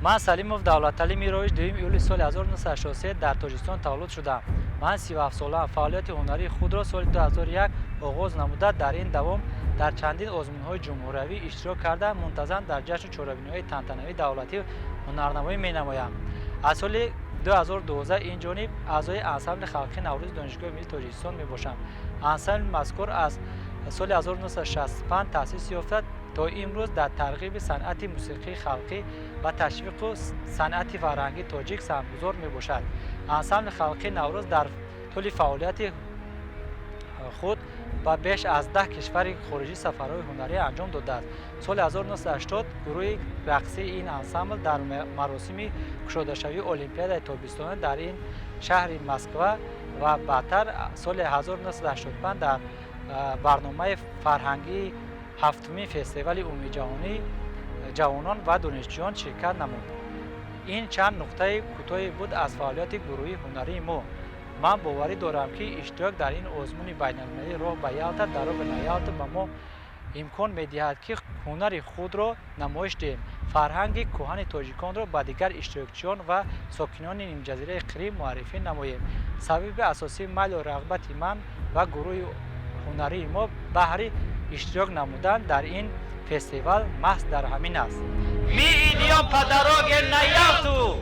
من سلیموف دولتعلی میرویش 2 ایول سال 1983 در تاجیکستان تولد شدم. من 37 سالم. فعالیت هنری خود را سال 2001 آغاز نموده در این دوام در چندین آزمون‌های جمهوری اشتراک کرده منتظم در جشن چهاربینی‌های تنتنه‌ای دولتی هنرنمایی می‌نمایم. از سال 2012 این جانب اعضای انسمبل خلقی نوروز دانشگاه ملی تاجیکستان میباشم. انسمبل مذکور از سال 1965 تأسیس یافته تا امروز در ترغیب صنعت موسیقی خلقی و تشویق صنعت فرهنگی تاجیک سهمگذار میباشد. انسمبل خلقی نوروز در طول فعالیت خود با بیش از 10 کشور خارجی سفرهای هنری انجام داده است. سال 1980 گروه رقصی این انسمبل در مراسم گشاده‌شوی المپیاد تابستانه در این شهر مسکو و بعدتر سال 1985 در برنامه فرهنگی هفتمین فستیوال امید جهانی جوانان و دانشجویان شرکت نمود. این چند نقطه کوتاهی بود از فعالیت گروهی هنری ما. من باوری دارم که اشتراک در این آزمون بین‌المللی راه به یالتا در به یالتا به ما امکان می‌دهد که هنر خود را نمایش دهیم، فرهنگ کهن تاجیکان را به دیگر اشتراکچیان و ساکنان این جزیره کریم معرفی نماییم. سبب اساسی میل و رغبت من و گروه هنری ما بهر اشتراک نمودن در این فستیوال محض در همین است. می اینیام پدراگ نیاتو